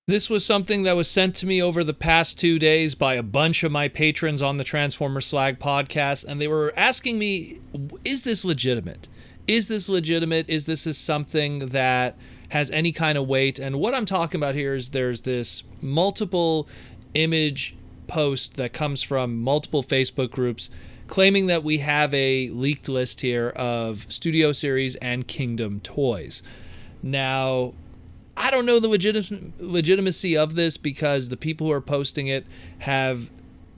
This was something that was sent to me over the past 2 days by a bunch of my patrons on the Transformers Slag Podcast, and they were asking me, is this legitimate? Is this legitimate? Is this something that has any kind of weight? And what I'm talking about here is there's this multiple image post that comes from multiple Facebook groups claiming that we have a leaked list here of Studio Series and Kingdom toys. Now, I don't know the legitimacy of this because the people who are posting it have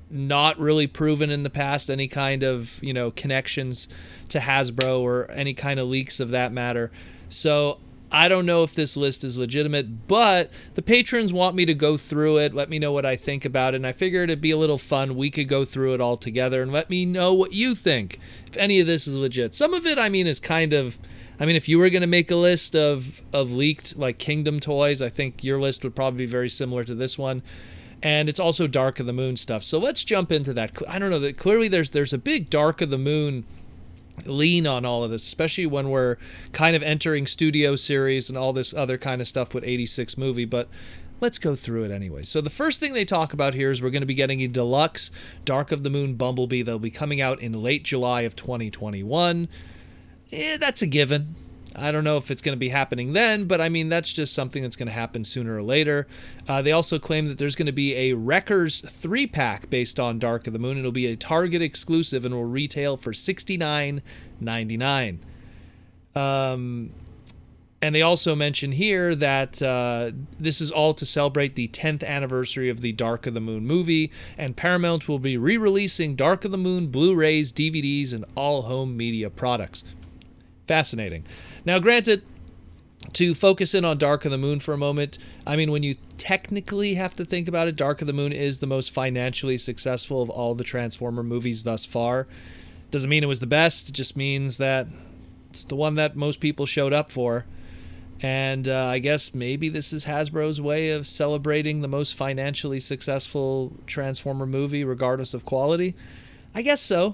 not really proven in the past any kind of, connections to Hasbro or any kind of leaks of that matter. So I don't know if this list is legitimate, but the patrons want me to go through it, let me know what I think about it, and I figured it'd be a little fun. We could go through it all together and let me know what you think, if any of this is legit. Some of it, is kind of... if you were going to make a list of leaked, Kingdom toys, I think your list would probably be very similar to this one. And it's also Dark of the Moon stuff. So let's jump into that. I don't know, that clearly there's a big Dark of the Moon lean on all of this, especially when we're kind of entering Studio Series and all this other kind of stuff with 86 movie. But let's go through it anyway. So the first thing they talk about here is we're going to be getting a deluxe Dark of the Moon Bumblebee that'll be coming out in late July of 2021. That's a given. I don't know if it's going to be happening then, but that's just something that's going to happen sooner or later. They also claim that there's going to be a Wreckers 3-pack based on Dark of the Moon. It'll be a Target exclusive and will retail for $69.99. And they also mention here that this is all to celebrate the 10th anniversary of the Dark of the Moon movie, and Paramount will be re-releasing Dark of the Moon Blu-rays, DVDs, and all home media products. Fascinating. Now, granted, to focus in on Dark of the Moon for a moment, when you technically have to think about it, Dark of the Moon is the most financially successful of all the Transformer movies thus far. Doesn't mean it was the best, it just means that it's the one that most people showed up for. And I guess maybe this is Hasbro's way of celebrating the most financially successful Transformer movie, regardless of quality. I guess so.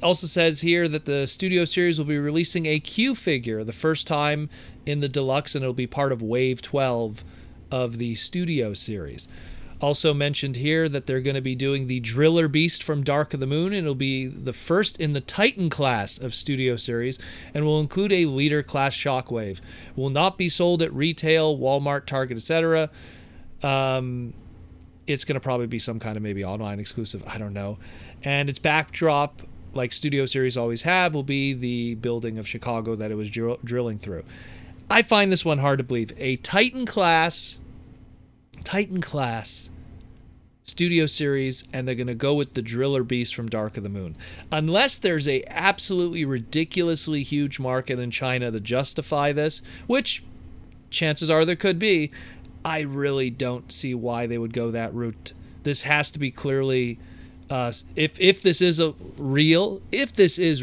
Also says here that the Studio Series will be releasing a Q figure, the first time in the Deluxe, and it'll be part of Wave 12 of the Studio Series. Also mentioned here that they're going to be doing the Driller Beast from Dark of the Moon, and it'll be the first in the Titan class of Studio Series, and will include a Leader class Shockwave. Will not be sold at retail, Walmart, Target, etc. It's going to probably be some kind of maybe online exclusive, I don't know. And its backdrop, like Studio Series always have, will be the building of Chicago that it was drilling through. I find this one hard to believe. A Titan class Studio Series, and they're going to go with the Driller Beast from Dark of the Moon. Unless there's a absolutely ridiculously huge market in China to justify this, which chances are there could be, I really don't see why they would go that route. This has to be clearly... if this is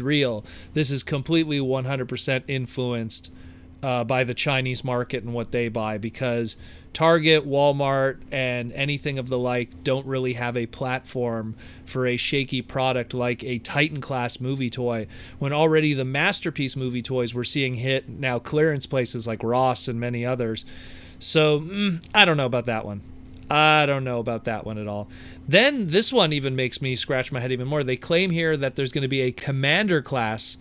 real, this is completely 100% influenced by the Chinese market and what they buy, because Target, Walmart, and anything of the like don't really have a platform for a shaky product like a Titan class movie toy, when already the Masterpiece movie toys we're seeing hit now clearance places like Ross and many others. So I don't know about that one. I don't know about that one at all. Then this one even makes me scratch my head even more. They claim here that there's going to be a Commander class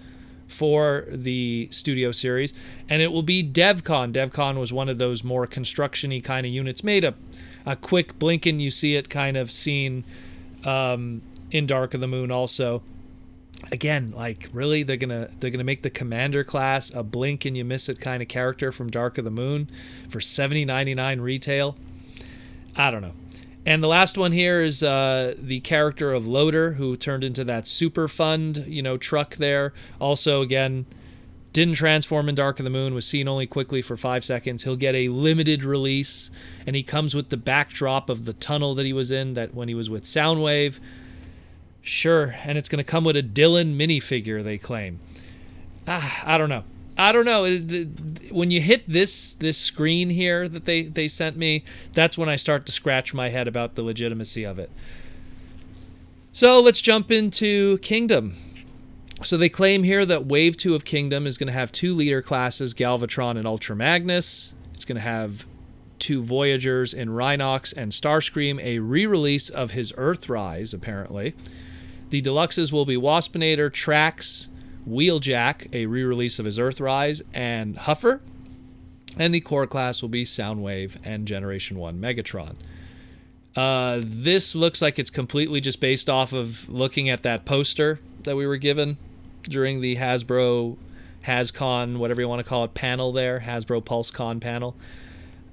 for the Studio Series, and it will be DevCon. DevCon was one of those more construction-y kind of units, made a quick blink and you see it kind of scene in Dark of the Moon also. Again, really, they're gonna make the Commander class a blink and you miss it kind of character from Dark of the Moon for $70.99 retail. I don't know. And the last one here is the character of Loader, who turned into that Super Fund, truck there. Also, again, didn't transform in Dark of the Moon, was seen only quickly for 5 seconds. He'll get a limited release, and he comes with the backdrop of the tunnel that he was in, that when he was with Soundwave. Sure, and it's going to come with a Dylan minifigure, they claim. I don't know. When you hit this screen here that they sent me, that's when I start to scratch my head about the legitimacy of it. So let's jump into Kingdom. So they claim here that Wave 2 of Kingdom is going to have 2 leader classes, Galvatron and Ultra Magnus. It's going to have two Voyagers in Rhinox and Starscream, a re-release of his Earthrise, apparently. The Deluxes will be Waspinator, Trax, Wheeljack, a re-release of his Earthrise, and Huffer. And the core class will be Soundwave and Generation 1 Megatron. This looks like it's completely just based off of looking at that poster that we were given during the Hasbro HasCon, whatever you want to call it, panel there, Hasbro PulseCon panel.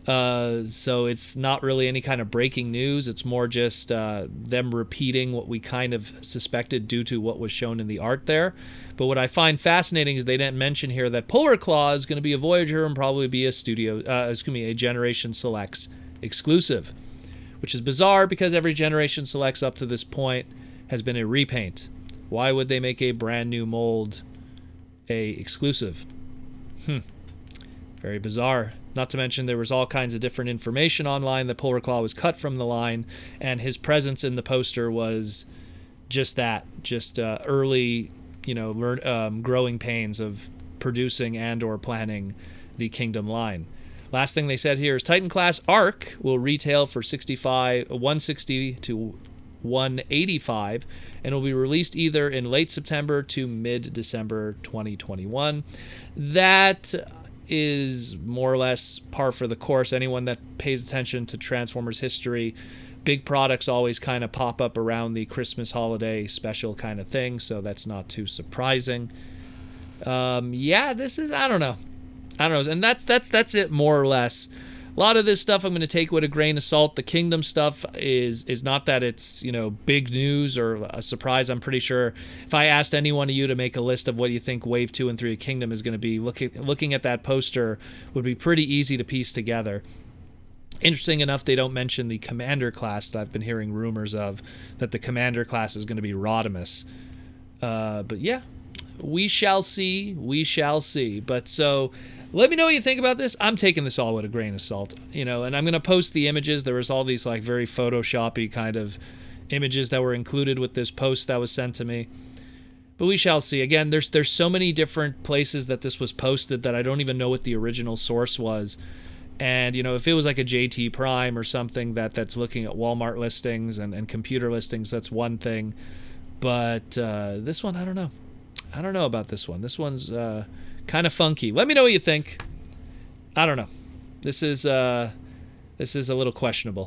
So it's not really any kind of breaking news. It's more just them repeating what we kind of suspected due to what was shown in the art there. But what I find fascinating is they didn't mention here that Polar Claw is going to be a Voyager and probably be a Generation Selects exclusive, which is bizarre because every Generation Selects up to this point has been a repaint. Why would they make a brand new mold a exclusive? Very bizarre. Not to mention there was all kinds of different information online that Polar Claw was cut from the line, and his presence in the poster was just that, early, growing pains of producing and or planning the Kingdom line. Last thing they said here is Titan class Arc will retail for $160 to $185 and will be released either in late September to mid-December 2021. That is more or less par for the course. Anyone that pays attention to Transformers history, big products always kind of pop up around the Christmas holiday special kind of thing, so that's not too surprising. This is, I don't know, and that's it more or less. A lot of this stuff I'm going to take with a grain of salt. The Kingdom stuff is not that it's, big news or a surprise. I'm pretty sure if I asked any one of you to make a list of what you think Wave 2 and 3 of Kingdom is going to be, looking at that poster would be pretty easy to piece together. Interesting enough, they don't mention the Commander class that I've been hearing rumors of, that the Commander class is going to be Rodimus. But yeah, we shall see. But so let me know what you think about this. I'm taking this all with a grain of salt, and I'm going to post the images. There was all these like very Photoshoppy kind of images that were included with this post that was sent to me. But we shall see. Again, there's so many different places that this was posted that I don't even know what the original source was. And, if it was like a JT Prime or something that's looking at Walmart listings and computer listings, that's one thing. But this one, I don't know. I don't know about this one. This one's kind of funky. Let me know what you think. I don't know. This is a little questionable.